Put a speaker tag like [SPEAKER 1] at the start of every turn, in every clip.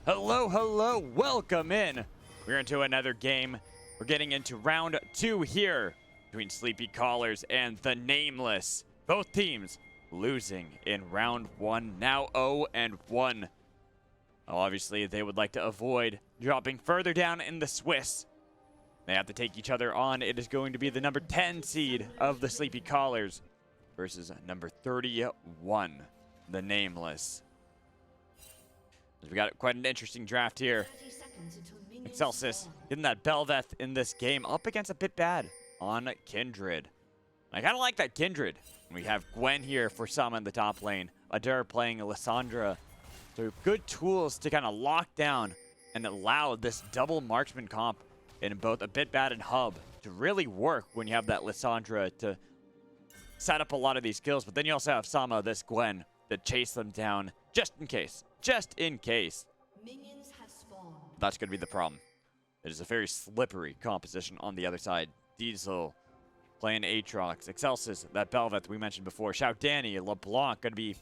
[SPEAKER 1] Hello, hello, welcome in. We're into another game. We're getting into round 2 here between Sleepy Callers and the Nameless. Both teams losing in round 1, now 0-1. Well, obviously, they would like to avoid dropping further down in the Swiss. They have to take each other on. It is going to be the number 10 seed of the Sleepy Callers versus number 31, the Nameless. We got quite an interesting draft here. Excelsis getting that Belveth in this game up against abitbad on Kindred. I kind of like that Kindred. We have Gwen here for some in the top lane. aadurrr playing Lissandra. So good tools to kind of lock down and allow this double marksman comp in both abitbad and Hub to really work when you have that Lissandra to set up a lot of these kills. But then you also have Sama, this Gwen, to chase them down just in case. Just in case.
[SPEAKER 2] Minions have spawned.
[SPEAKER 1] That's going to be the problem. It is a very slippery composition on the other side. Diesel playing Aatrox. Excelsis, that Belveth we mentioned before. XiaoDanny, LeBlanc going to be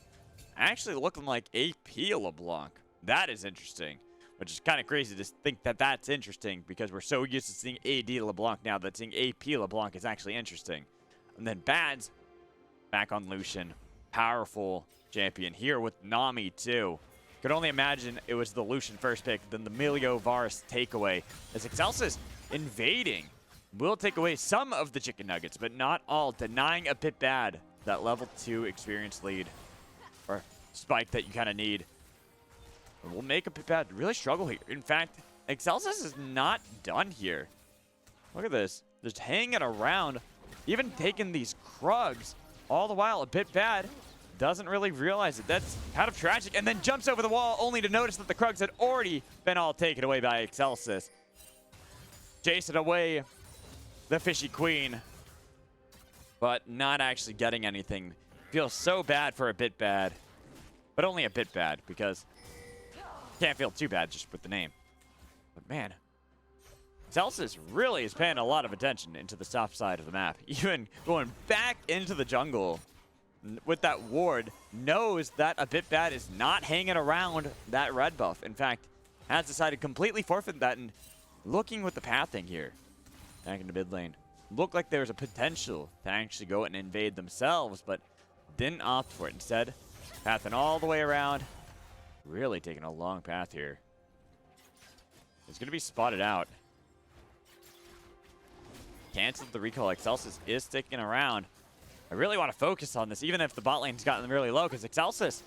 [SPEAKER 1] actually looking like AP LeBlanc. That is interesting. Which is kind of crazy to think that that's interesting because we're so used to seeing AD LeBlanc now that seeing AP LeBlanc is actually interesting. And then Bazz back on Lucian. Powerful champion here with Nami too. Could only imagine it was the Lucian first pick, then the Milio Varus takeaway. As Excelsis invading will take away some of the chicken nuggets, but not all, denying abitbad that level 2 experience lead or spike that you kind of need. Will make abitbad really struggle here. In fact, Excelsis is not done here. Look at this, just hanging around, even taking these Krugs, all the while abitbad doesn't really realize it. That's kind of tragic. And then jumps over the wall only to notice that the Krugs had already been all taken away by Excelsis. Chasing away the Fishy Queen. But not actually getting anything. Feels so bad for abitbad. But only abitbad because can't feel too bad just with the name. But man, Excelsis really is paying a lot of attention into the top side of the map. Even going back into the jungle with that ward, knows that abitbad is not hanging around that red buff. In fact, has decided completely forfeit that, and looking with the pathing here back into mid lane. Looked like there was a potential to actually go and invade themselves, but didn't opt for it. Instead, pathing all the way around. Really taking a long path here. It's going to be spotted out. Cancelled the recall. Excelsis is sticking around. I really want to focus on this, even if the bot lane's gotten them really low, because Excelsis,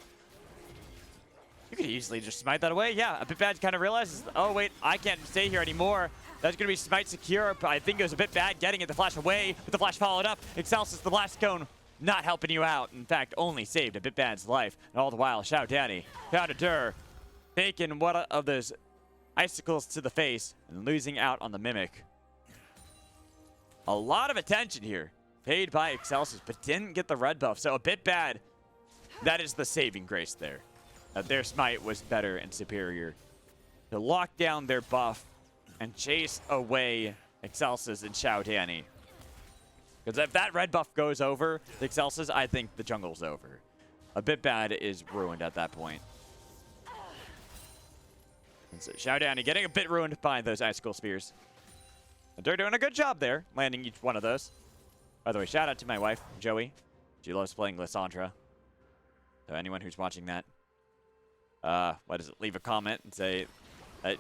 [SPEAKER 1] you could easily just smite that away. Yeah, abitbad kind of realizes, oh wait, I can't stay here anymore. That's going to be smite secure, but I think it was abitbad getting it, the flash away, but the flash followed up. Excelsis, the blast cone, not helping you out. In fact, only saved abitbad's life. And all the while, XiaoDanny, aadurrr, taking one of those icicles to the face and losing out on the Mimic. A lot of attention here paid by Excelsis, but didn't get the red buff. So abitbad, that is the saving grace there. That their smite was better and superior to lock down their buff and chase away Excelsis and XiaoDanny. Because if that red buff goes over the Excelsis, I think the jungle's over. Abitbad is ruined at that point. And so XiaoDanny getting a bit ruined by those icicle spears. They're doing a good job there, landing each one of those. By the way, shout out to my wife, Joey. She loves playing Lissandra. So anyone who's watching that, what is it? Leave a comment and say that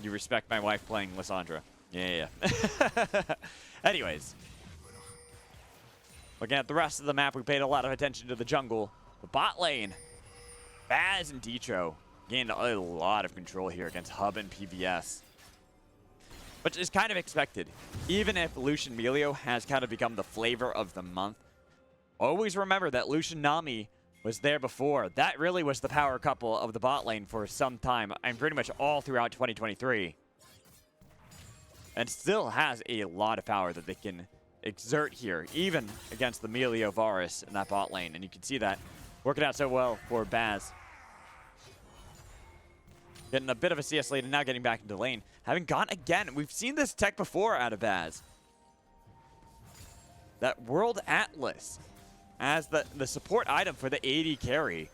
[SPEAKER 1] you respect my wife playing Lissandra. Yeah. Anyways. Looking at the rest of the map, we paid a lot of attention to the jungle. The bot lane, Bazz and dtro gained a lot of control here against Hub and PVS. Which is kind of expected. Even if Lucian Milio has kind of become the flavor of the month, always remember that Lucian Nami was there before. That really was the power couple of the bot lane for some time, and pretty much all throughout 2023. And still has a lot of power that they can exert here, even against the Milio Varus in that bot lane. And you can see that working out so well for Bazz. Getting a bit of a CS lead and now getting back into lane. Having gone again. We've seen this tech before out of Bazz. That World Atlas as the support item for the AD carry.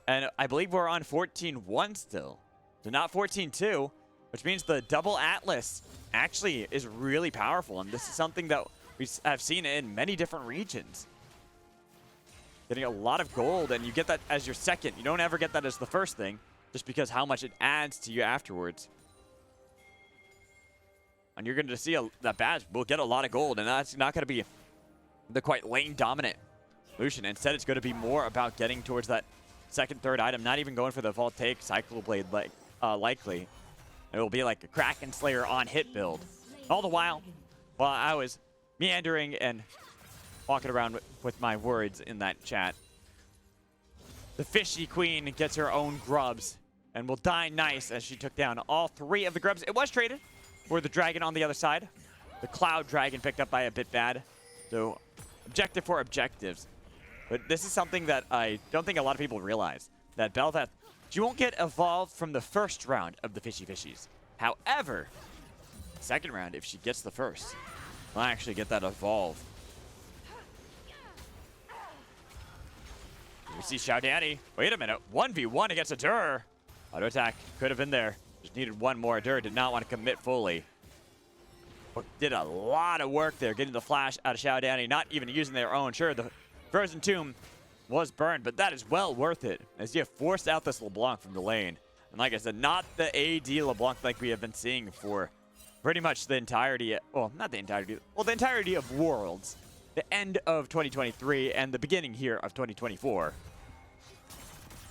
[SPEAKER 1] And I believe we're on 14-1 still. So not 14-2, which means the double Atlas actually is really powerful. And this is something that we have seen in many different regions. Getting a lot of gold, and you get that as your second. You don't ever get that as the first thing, just because how much it adds to you afterwards. And you're going to see that Bazz will get a lot of gold, and that's not going to be the quite lane-dominant Lucian. Instead, it's going to be more about getting towards that second, third item, not even going for the Voltaic Cycle Blade likely. It will be like a Kraken Slayer on hit build. All the while I was meandering and walking around with my words in that chat, the Fishy Queen gets her own grubs and will die nice as she took down all 3 of the grubs. It was traded for the dragon on the other side. The Cloud Dragon picked up by abitbad. So objective for objectives. But this is something that I don't think a lot of people realize. That Bel'Veth, she won't get evolved from the first round of the Fishy Fishies. However, second round, if she gets the first, will actually get that evolve. We see XiaoDanny. Wait a minute. 1v1 against aadurrr. Auto attack could have been there. Just needed one more. aadurrr did not want to commit fully. But did a lot of work there, getting the flash out of XiaoDanny, not even using their own. Sure, the Frozen Tomb was burned, but that is well worth it, as you have forced out this LeBlanc from the lane. And like I said, not the AD LeBlanc like we have been seeing for pretty much the entirety, well, not the entirety, well, the entirety of Worlds, the end of 2023 and the beginning here of 2024.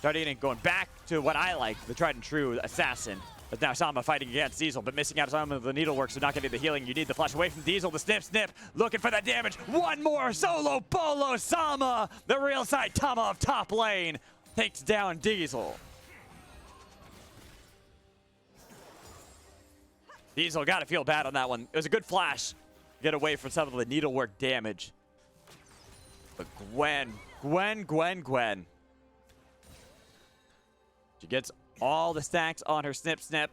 [SPEAKER 1] XiaoDanny going back to what I like, the tried and true assassin. But now Sama fighting against Diesel, but missing out on some of the needlework, so not getting the healing. You need the flash away from Diesel, the snip, looking for that damage. One more solo bolo Sama, the real Saitama of top lane, takes down Diesel. Diesel got to feel bad on that one. It was a good flash. Get away from some of the needlework damage. But Gwen. She gets all the stacks on her snip.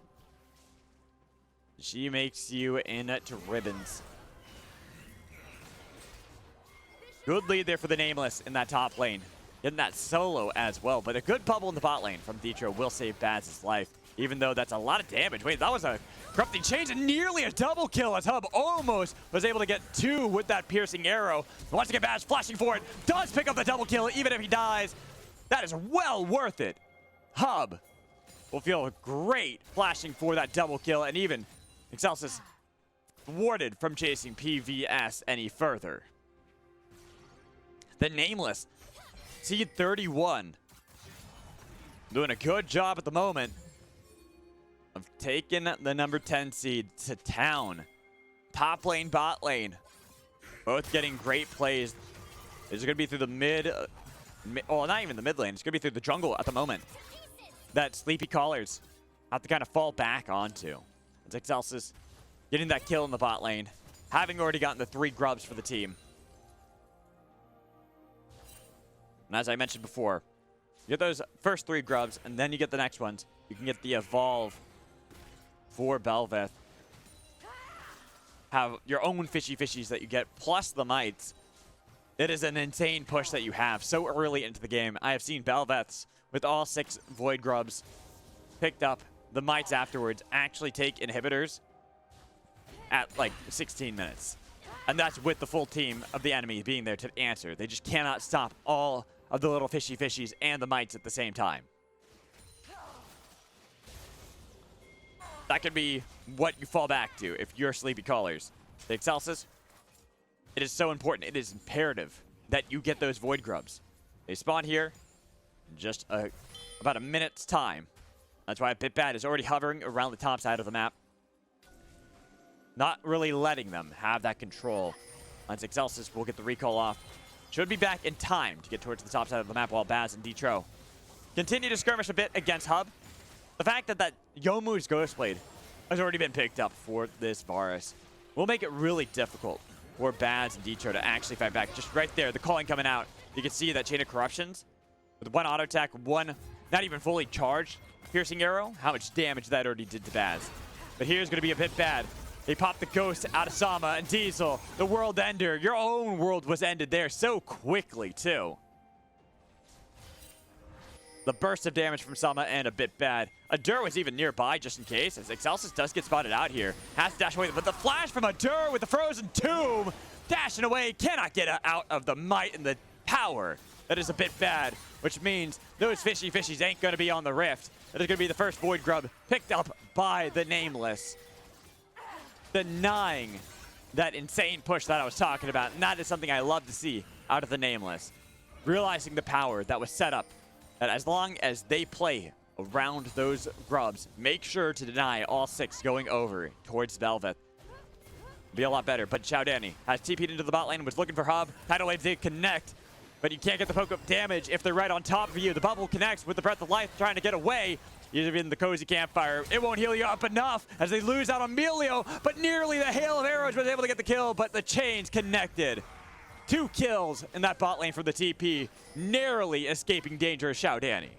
[SPEAKER 1] She makes you into ribbons. Good lead there for the Nameless in that top lane. Getting that solo as well, but a good bubble in the bot lane from dtro will save Bazz's life, even though that's a lot of damage. Wait, that was a corrupting change and nearly a double kill as Hub almost was able to get 2 with that piercing arrow. Once again, Bazz flashing for it, does pick up the double kill even if he dies. That is well worth it. Hub will feel great flashing for that double kill, and even Excelsis thwarted from chasing PVS any further. The Nameless, seed 31, doing a good job at the moment of taking the number 10 seed to town. Top lane, bot lane, both getting great plays. This is going to be through the mid, well, not even the mid lane. It's going to be through the jungle at the moment that Sleepy Callers have to kind of fall back onto. It's Excelsis getting that kill in the bot lane, having already gotten the 3 grubs for the team. And as I mentioned before, you get those first 3 grubs, and then you get the next ones. You can get the evolve for Bel'Veth. Have your own fishy fishies that you get, plus the mites. It is an insane push that you have so early into the game. I have seen Bel'Veths with all 6 Void Grubs picked up, the mites afterwards, actually take inhibitors at like 16 minutes. And that's with the full team of the enemy being there to answer. They just cannot stop all of the little fishy fishies and the mites at the same time. That could be what you fall back to if you're Sleepy Callers. The Excelsis, it is so important, it is imperative that you get those Void Grubs. They spawn here in just about a minute's time. That's why abitbad is already hovering around the top side of the map. Not really letting them have that control. Once Excelsis will get the recall off. Should be back in time to get towards the top side of the map while Bazz and dtro continue to skirmish a bit against Hub. The fact that Youmuu's Ghostblade has already been picked up for this Varus will make it really difficult for Bazz and dtro to actually fight back. Just right there, the calling coming out. You can see that Chain of Corruptions with 1 auto attack, 1 not even fully charged piercing arrow, how much damage that already did to Bazz. But here's going to be abitbad. They popped the ghost out of Sama and Diesel, the world ender. Your own world was ended there so quickly, too. The burst of damage from Sama and abitbad aadurrr was even nearby just in case, as Excelsis does get spotted out here. Has to dash away, but the flash from aadurrr with the frozen tomb, dashing away, cannot get out of the might and the power. That is a bit bad, which means those fishies ain't going to be on the rift. That is going to be the first Void Grub picked up by the Nameless, denying that insane push that I was talking about. And that is something I love to see out of the Nameless. Realizing the power that was set up, that as long as they play around those grubs, make sure to deny all 6 going over towards Velvet. Be a lot better, but XiaoDanny has TP'd into the bot lane and was looking for Hub. Tidal Wave did connect, but you can't get the poke-up damage if they're right on top of you. The bubble connects with the Breath of Life trying to get away. Even the Cozy Campfire, it won't heal you up enough as they lose out on Melio, but nearly the Hail of Arrows was able to get the kill, but the chains connected. 2 kills in that bot lane for the TP, narrowly escaping danger of XiaoDanny.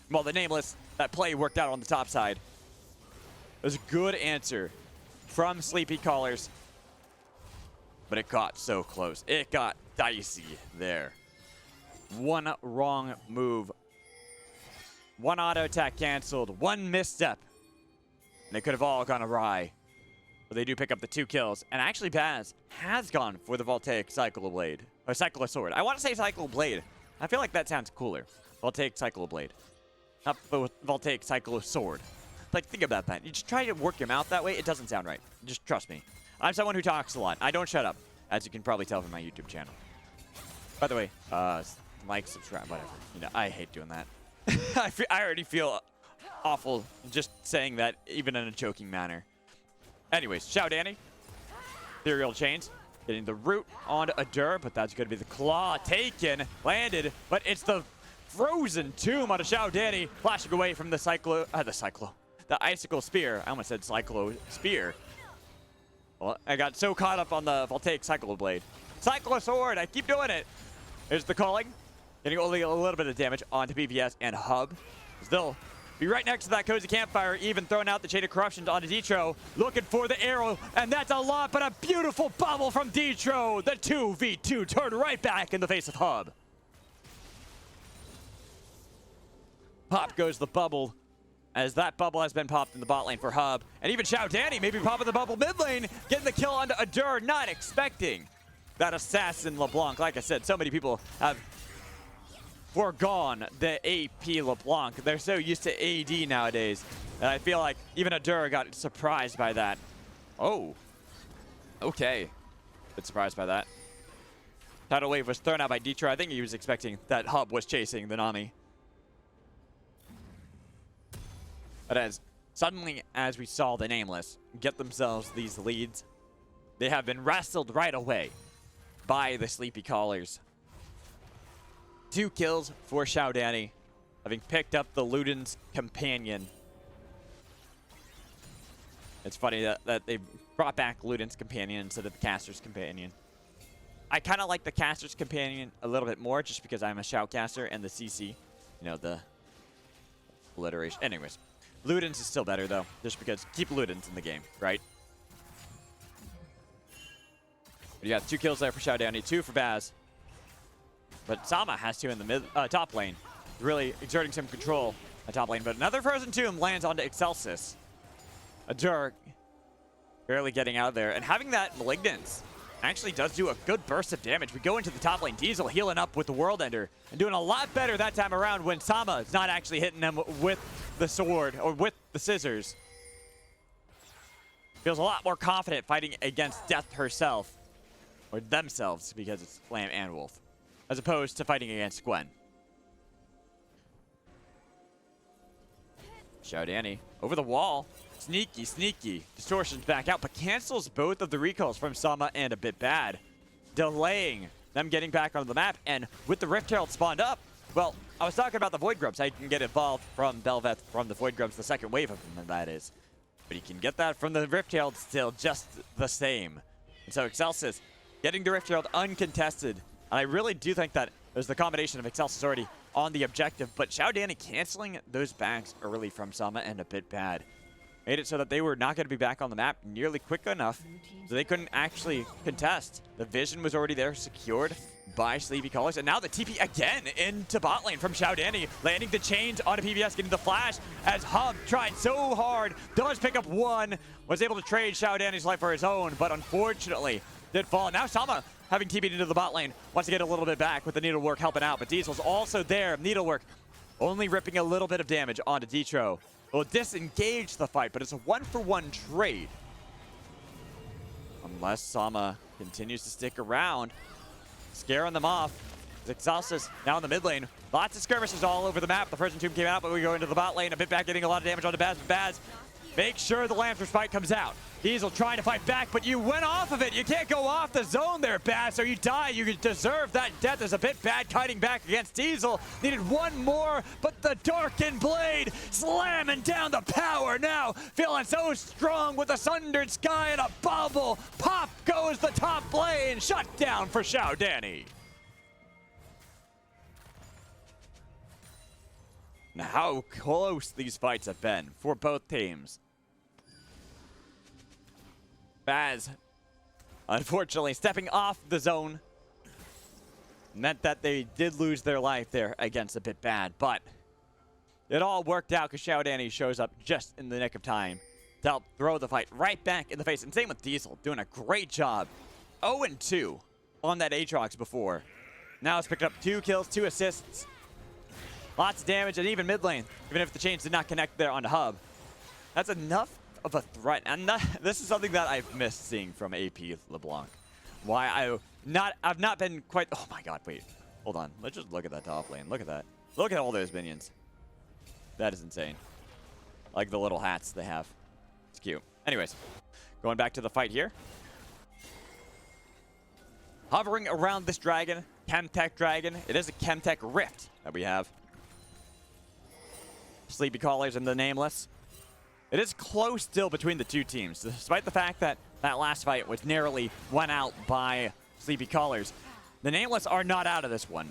[SPEAKER 1] Well, the Nameless, that play worked out on the top side. It was a good answer from Sleepy Callers, but it got so close. It got dicey there. One wrong move, one auto attack canceled, one misstep, and they could have all gone awry. But they do pick up the 2 kills, and actually Bazz has gone for the Voltaic Cycloblade, or Cyclosword. I want to say Cycloblade. I feel like that sounds cooler. Voltaic Cycloblade, not Voltaic Cyclosword. Like, think about that. You just try to work your mouth that way. It doesn't sound right. Just trust me. I'm someone who talks a lot. I don't shut up, as you can probably tell from my YouTube channel. By the way, like, subscribe, whatever. You know, I hate doing that. I already feel awful just saying that, even in a joking manner. Anyways, XiaoDanny, Ethereal Chains, getting the root onto aadurrr, but that's going to be the claw taken, landed, but it's the frozen tomb onto XiaoDanny, flashing away from the the Icicle Spear. I almost said Cyclo Spear. Well, I got so caught up on the Voltaic Cycloblade. Cyclosword, I keep doing it. There's the calling. Getting only a little bit of damage onto BVS and Hub. They'll be right next to that Cozy Campfire, even throwing out the Chain of Corruption onto dtro. Looking for the arrow, and that's a lot, but a beautiful bubble from dtro. The 2v2 turned right back in the face of Hub. Pop goes the bubble, as that bubble has been popped in the bot lane for Hub. And even XiaoDanny maybe popping the bubble mid lane, getting the kill onto aadurrr, not expecting that assassin LeBlanc. Like I said, so many people have foregone the AP LeBlanc. They're so used to AD nowadays. And I feel like even aadurrr got surprised by that. Oh, okay. Bit surprised by that. Tidal Wave was thrown out by dtro. I think he was expecting that Hub was chasing the Nami. But as suddenly as we saw the Nameless get themselves these leads, they have been wrestled right away by the Sleepy Callers. 2 kills for XiaoDanny, having picked up the Luden's Companion. It's funny that they brought back Luden's Companion instead of the Caster's Companion. I kind of like the Caster's Companion a little bit more just because I'm a Shoutcaster and the CC, you know, the alliteration. Anyways, Luden's is still better though, just because keep Luden's in the game, right? But you got 2 kills there for XiaoDanny, 2 for Bazz. But Sama has 2 in the top lane, really exerting some control at top lane. But another Frozen Tomb lands onto Excelsis. aadurrr barely getting out of there. And having that Malignance actually does do a good burst of damage. We go into the top lane. Diesel healing up with the World Ender and doing a lot better that time around when Sama is not actually hitting them with the sword or with the scissors. Feels a lot more confident fighting against Death herself, or themselves, because it's Lamb and Wolf, as opposed to fighting against Gwen. XiaoDanny over the wall. Sneaky, sneaky. Distortion's back out, but cancels both of the recalls from Sama and abitbad, delaying them getting back onto the map. And with the Rift Herald spawned up, well, I was talking about the Void Grubs. I can get involved from Belveth, from the Void Grubs, the second wave of them, that is. But you can get that from the Rift Herald still just the same. And so Excelsis getting the Rift Herald uncontested. And I really do think that there's the combination of Excelsis already on the objective, but XiaoDanny canceling those backs early from Sama and abitbad made it so that they were not going to be back on the map nearly quick enough, so they couldn't actually contest. The vision was already there, secured, by Sleepy Colors. And now the TP again into bot lane from XiaoDanny, landing the chains onto PBS, getting the flash as Hub tried so hard, does pick up one, was able to trade XiaoDanny's life for his own, but unfortunately did fall. Now Sama having TP'd into the bot lane, wants to get a little bit back with the Needlework helping out, but Diesel's also there. Needlework only ripping a little bit of damage onto dtro. Will disengage the fight, but it's a 1-for-1 trade. Unless Sama continues to stick around, scaring them off. Excelsis now in the mid lane. Lots of skirmishes all over the map. The Frozen Tomb came out, but we go into the bot lane. abitbad getting a lot of damage onto Bazz. Bazz, make sure the Lancer fight comes out. Diesel trying to fight back, but you went off of it. You can't go off the zone there, Bazz, so you die. You deserve that death. As abitbad kiting back against Diesel. Needed one more, but the Darkened Blade slamming down the power now. Feeling so strong with the Sundered Sky and a bubble. Pop goes the top lane. Shut down for XiaoDanny. Now, how close these fights have been for both teams. Bazz, unfortunately, stepping off the zone meant that they did lose their life there against abitbad, but it all worked out because XiaoDanny shows up just in the nick of time to help throw the fight right back in the face. And same with Diesel, doing a great job. 0-2 on that Aatrox before. Now it's picked up 2 kills, 2 assists. Lots of damage, and even mid lane, even if the chains did not connect there onto Hub. That's enough of a threat, and this is something that I've missed seeing from AP LeBlanc. Why I've not been quite. Oh my God! Wait, hold on. Let's just look at that top lane. Look at that. Look at all those minions. That is insane. I like the little hats they have. It's cute. Anyways, going back to the fight here. Hovering around this dragon, Chemtech dragon. It is a Chemtech Rift that we have. Sleepy Callers and the Nameless. It is close still between the two teams, despite the fact that that last fight was narrowly won out by Sleepy Callers. The Nameless are not out of this one,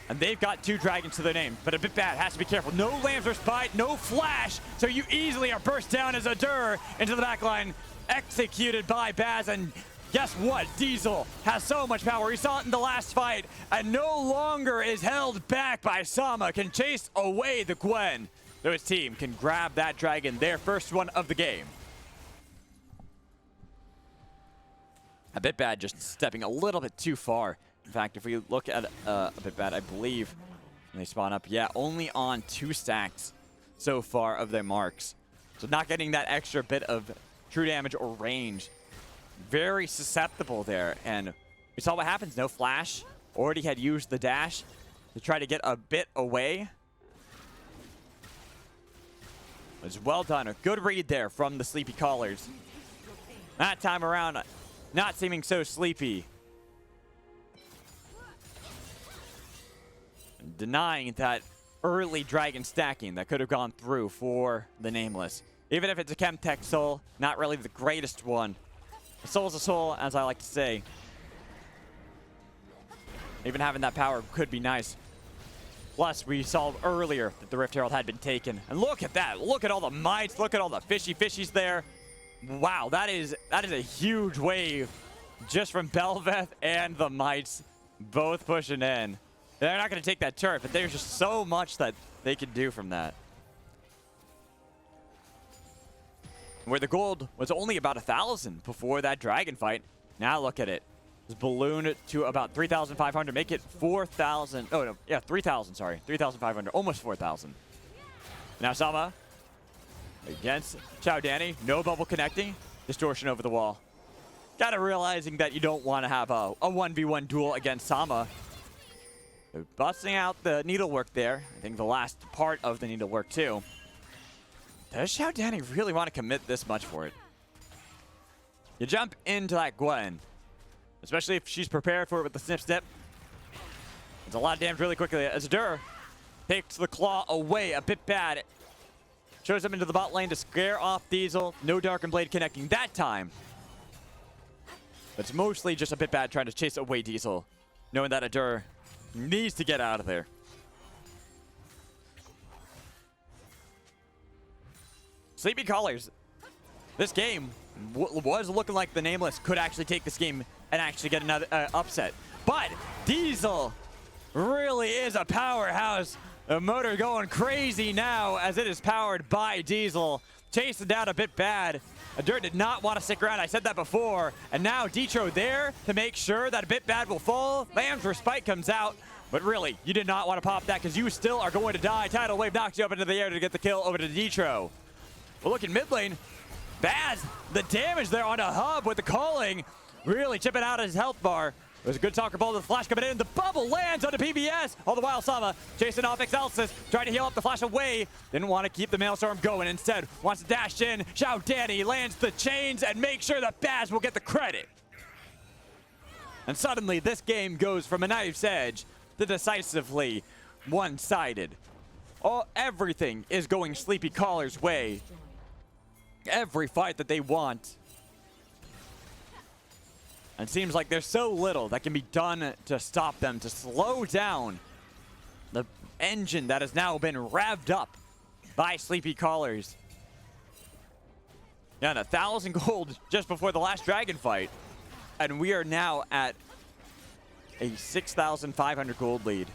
[SPEAKER 1] and they've got 2 dragons to their name, but abitbad has to be careful. No Lancer Spite, no flash, so you easily are burst down as aadurrr into the backline, executed by Bazz, and guess what? Diesel has so much power. We saw it in the last fight, and no longer is held back by Sama, can chase away the Gwen. So his team can grab that dragon, their first one of the game. abitbad just stepping a little bit too far. In fact, if we look at abitbad, I believe when they spawn up, yeah, only on 2 stacks so far of their marks. So not getting that extra bit of true damage or range. Very susceptible there, and we saw what happens. No flash. Already had used the dash to try to get a bit away. It was well done. A good read there from the Sleepy Callers. That time around, not seeming so sleepy. Denying that early dragon stacking that could have gone through for the Nameless. Even if it's a Chemtech soul, not really the greatest one. A soul's a soul, as I like to say. Even having that power could be nice. Plus, we saw earlier that the Rift Herald had been taken. And look at that. Look at all the mites. Look at all the fishies there. Wow, that is a huge wave just from Belveth and the mites both pushing in. They're not going to take that turret, but there's just so much that they can do from that. Where the gold was only about 1,000 before that dragon fight. Now look at it. It's ballooned to about 3,500. Make it 4,000. Oh, no. Yeah, 3,000, sorry. 3,500. Almost 4,000. Now Sama against XiaoDanny. No bubble connecting. Distortion over the wall. Gotta realizing that you don't want to have a 1v1 duel against Sama. They're busting out the needlework there. I think the last part of the needlework too. Does XiaoDanny really want to commit this much for it? You jump into that Gwen, especially if she's prepared for it with the snip snip. It's a lot of damage really quickly. As aadurrr takes the claw away abitbad. Shows him into the bot lane to scare off Diesel. No Darkened Blade connecting that time. But it's mostly just abitbad trying to chase away Diesel, knowing that aadurrr needs to get out of there. Sleepy Callers. This game was looking like the Nameless could actually take this game and actually get another upset. but Diesel really is a powerhouse. The motor going crazy now as it is powered by Diesel. Chasing down abitbad. aadurrr did not want to stick around. I said that before. And now dtro there to make sure that abitbad will fall. Lamb's Respite comes out. But really, you did not want to pop that because you still are going to die. Tidal Wave knocks you up into the air to get the kill over to dtro. But look in mid lane. Bazz, the damage there on a hub with the calling. Really chipping out his health bar. It was a good soccer ball with the flash coming in. The bubble lands on the PBS. All the while, Sama chasing off Excelsis, trying to heal up the flash away. Didn't want to keep the Maelstrom going. Instead, wants to dash in. XiaoDanny lands the chains and makes sure that Bazz will get the credit. And suddenly, this game goes from a knife's edge to decisively one-sided. Everything is going Sleepy Caller's way. Every fight that they want. And it seems like there's so little that can be done to stop them, to slow down the engine that has now been revved up by Sleepy Callers. Yeah, and 1,000 gold just before the last dragon fight. And we are now at a 6,500 gold lead.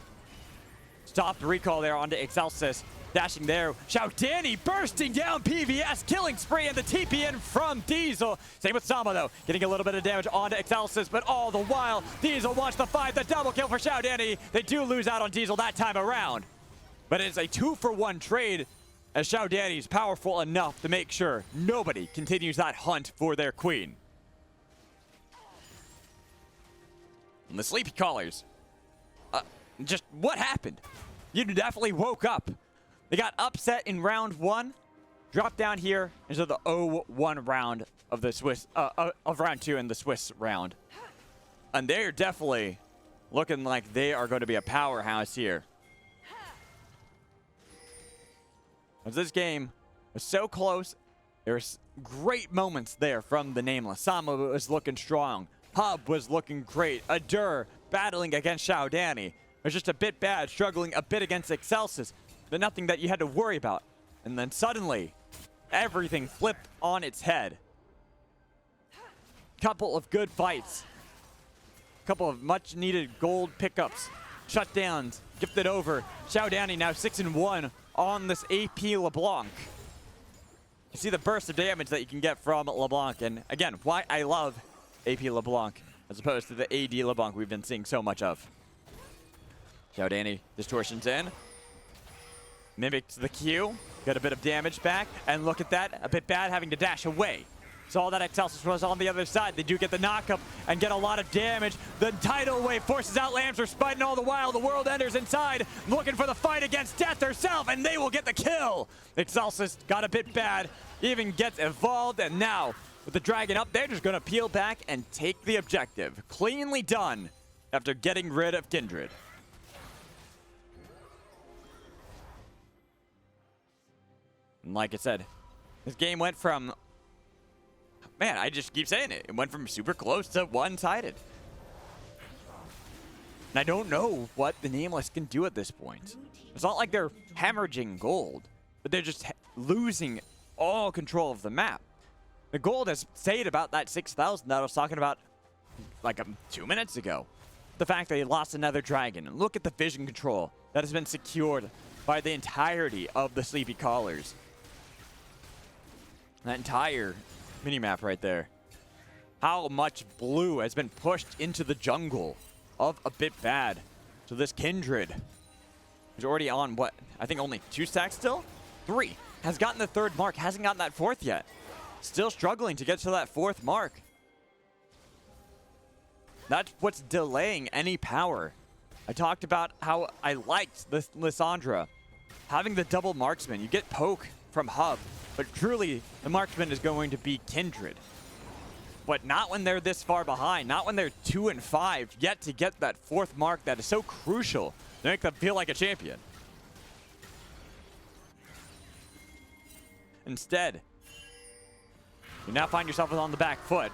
[SPEAKER 1] Stopped recall there onto Excelsis. Dashing there. XiaoDanny bursting down PVS. Killing spree and the TPN from Diesel. Same with Sama though. Getting a little bit of damage onto Excelsis. But all the while, Diesel wants the fight. The double kill for XiaoDanny. They do lose out on Diesel that time around. But it's a 2-for-1 trade as XiaoDanny is powerful enough to make sure nobody continues that hunt for their queen. And the Sleepy Callers. Just what happened? You definitely woke up. They got upset in round 1, dropped down here into the 0-1 round of the Swiss, of round 2 in the Swiss round. And they're definitely looking like they are going to be a powerhouse here. As this game was so close, there's great moments there from the Nameless. Sama was looking strong. Hub was looking great. aadurrr battling against XiaoDanny. It was just abitbad, struggling a bit against Excelsis. But nothing that you had to worry about. And then suddenly, everything flipped on its head. Couple of good fights. Couple of much needed gold pickups. Shutdowns, gifted over. XiaoDanny now 6-1 on this AP LeBlanc. You see the burst of damage that you can get from LeBlanc. And again, why I love AP LeBlanc as opposed to the AD LeBlanc we've been seeing so much of. XiaoDanny distortions in. Mimics the Q, got a bit of damage back, and look at that, abitbad having to dash away. Saw that Excelsis was on the other side. They do get the knockup and get a lot of damage. The tidal wave forces out Lamb's Respite, and all the while the World Enders inside, looking for the fight against Death herself, and they will get the kill. Excelsis got abitbad, even gets evolved, and now with the dragon up, they're just gonna peel back and take the objective. Cleanly done after getting rid of Kindred. And like I said, this game went from, man, I just keep saying it. It went from super close to one-sided. And I don't know what the Nameless can do at this point. It's not like they're hemorrhaging gold, but they're just losing all control of the map. The gold has stayed about that 6,000 that I was talking about like 2 minutes ago. The fact that they lost another dragon. And look at the vision control that has been secured by the entirety of the Sleepy Callers. That entire minimap right there. How much blue has been pushed into the jungle of abitbad. So this Kindred is already on what? I think only 2 stacks still? 3. Has gotten the 3rd mark, hasn't gotten that 4th yet. Still struggling to get to that 4th mark. That's what's delaying any power. I talked about how I liked this Lissandra. Having the double marksman, you get poke from Hub. But truly, the marksman is going to be Kindred. But not when they're this far behind. Not when they're 2 and 5, yet to get that 4th mark that is so crucial to make them feel like a champion. Instead, you now find yourself on the back foot.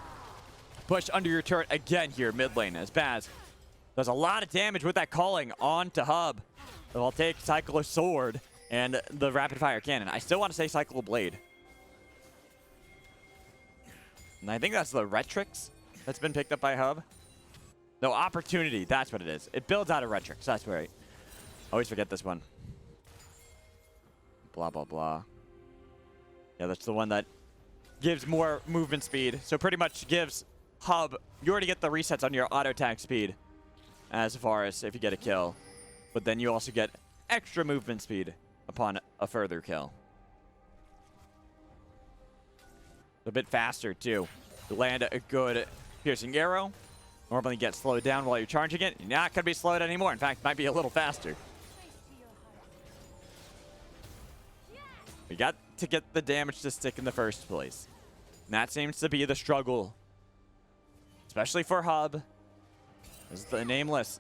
[SPEAKER 1] Push under your turret again here mid lane as Bazz does a lot of damage with that calling onto Hub. They'll take Cyclo Sword and the rapid fire cannon. I still want to say Cyclo Blade. And I think that's the Retrix that's been picked up by Hub. No, opportunity. That's what it is. It builds out of Retrix. That's right. Always forget this one. Blah, blah, blah. Yeah, that's the one that gives more movement speed. So pretty much gives Hub, you already get the resets on your auto attack speed as far as if you get a kill. But then you also get extra movement speed upon a further kill. A bit faster too. To land a good piercing arrow. Normally get slowed down while you're charging it. You're not going to be slowed anymore. In fact, might be a little faster. We got to get the damage to stick in the first place. And that seems to be the struggle. Especially for Hub. As the Nameless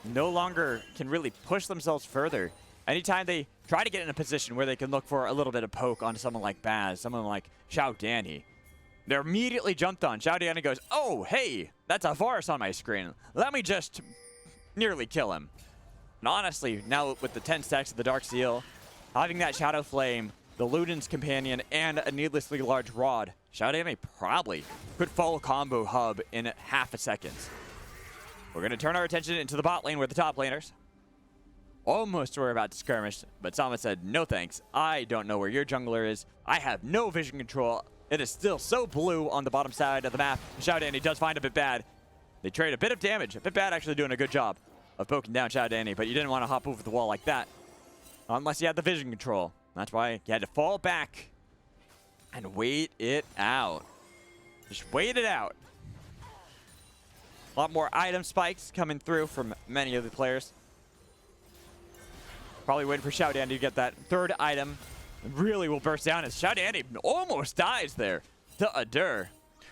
[SPEAKER 1] no longer can really push themselves further. Anytime they try to get in a position where they can look for a little bit of poke on someone like Bazz, someone like XiaoDanny, they're immediately jumped on. XiaoDanny goes, oh, hey, that's a Varus on my screen. Let me just nearly kill him. And honestly, now with the 10 stacks of the Dark Seal, having that Shadow Flame, the Luden's Companion, and a needlessly large rod, XiaoDanny probably could full combo Hub in half a second. We're going to turn our attention into the bot lane with the top laners. Almost were about to skirmish, but Sama said, no thanks. I don't know where your jungler is. I have no vision control. It is still so blue on the bottom side of the map. XiaoDanny does find abitbad. They trade a bit of damage. abitbad actually doing a good job of poking down XiaoDanny, but you didn't want to hop over the wall like that unless you had the vision control. That's why you had to fall back and wait it out. Just wait it out. A lot more item spikes coming through from many of the players. Probably waiting for XiaoDanny to get that third item. Really will burst down as XiaoDanny almost dies there to aadurrr.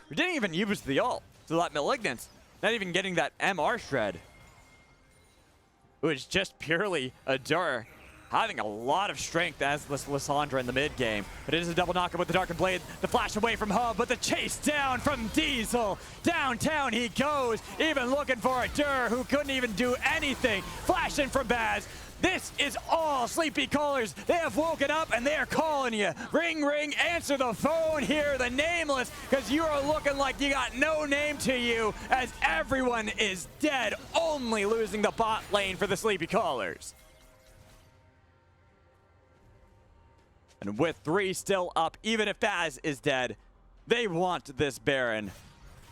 [SPEAKER 1] We didn't even use the ult to that Malignance. Not even getting that MR shred. It was just purely aadurrr having a lot of strength as Lissandra in the mid game. But it is a double knockup with the Darkened Blade. The flash away from Hub, but the chase down from Diesel. Downtown he goes, even looking for aadurrr, who couldn't even do anything. Flashing from Bazz. This is all Sleepy Callers. They have woken up and they are calling you. Ring, ring, answer the phone here, the Nameless, because you are looking like you got no name to you as everyone is dead, only losing the bot lane for the Sleepy Callers. And with 3 still up, even if Bazz is dead, they want this Baron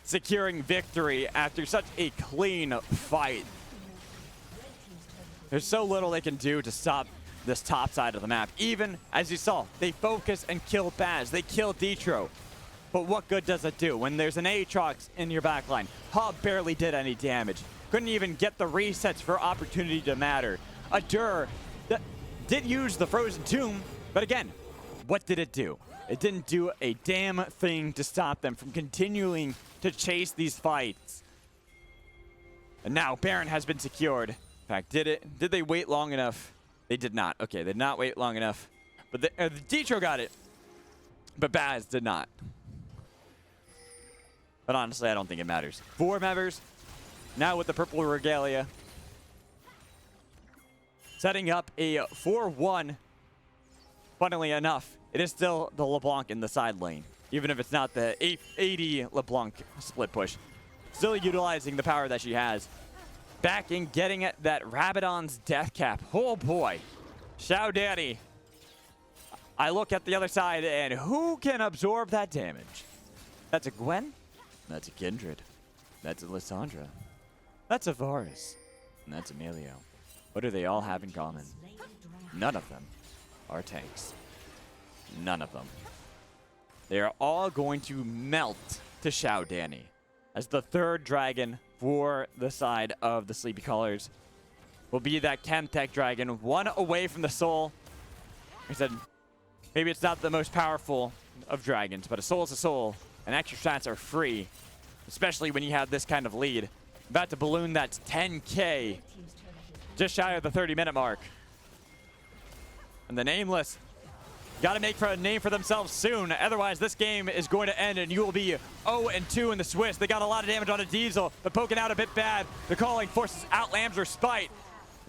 [SPEAKER 1] securing victory after such a clean fight. There's so little they can do to stop this top side of the map. Even, as you saw, they focus and kill Bazz. They kill dtro. But what good does it do when there's an Aatrox in your backline? Hub barely did any damage. Couldn't even get the resets for opportunity to matter. aadurrr did use the Frozen Tomb, but again, what did it do? It didn't do a damn thing to stop them from continuing to chase these fights. And now Baron has been secured. In fact, did they wait long enough? They did not. Okay, they did not wait long enough. But the dtro got it. But Bazz did not. But honestly, I don't think it matters. 4 members. Now with the purple regalia. Setting up a 4-1. Funnily enough, it is still the LeBlanc in the side lane. Even if it's not the 80 LeBlanc split push. Still utilizing the power that she has. Back in getting it, that Rabadon's death cap. Oh boy. XiaoDanny. I look at the other side and who can absorb that damage? That's a Gwen. That's a Kindred. That's a Lissandra. That's a Varus. And that's Emilio. What do they all have in common? None of them are tanks. None of them. They are all going to melt to XiaoDanny as the third dragon for the side of the Sleepy Callers will be that Chemtech dragon, 1 away from the soul. Like I said, maybe it's not the most powerful of dragons, but a soul is a soul, and extra shots are free, especially when you have this kind of lead. About to balloon that 10K, just shy of the 30-minute mark. And the Nameless got to make for a name for themselves soon. Otherwise, this game is going to end, and you will be 0-2 in the Swiss. They got a lot of damage on a Diesel, but poking out abitbad. The calling forces out Lamb's Respite.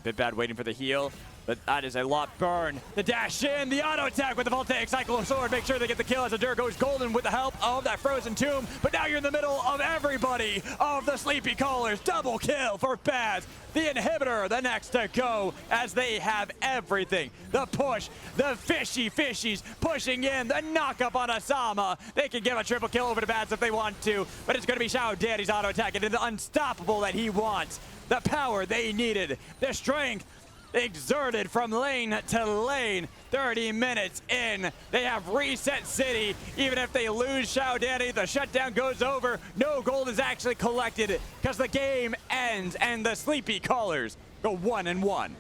[SPEAKER 1] abitbad waiting for the heal. But that is a lot burn. The dash in, the auto attack with the voltaic cycle sword. Make sure they get the kill as aadurrr goes golden with the help of that frozen tomb. But now you're in the middle of everybody of the sleepy callers. Double kill for Bazz. The inhibitor, the next to go as they have everything. The push, the fishies pushing in, the knock-up on Asama. They can give a triple kill over to Bazz if they want to, but it's going to be XiaoDanny's auto attack and the unstoppable that he wants. The power they needed, the strength exerted from lane to lane. 30 minutes in, they have reset city. Even if they lose XiaoDanny, the shutdown goes over. No gold is actually collected because the game ends and the sleepy callers go 1-1.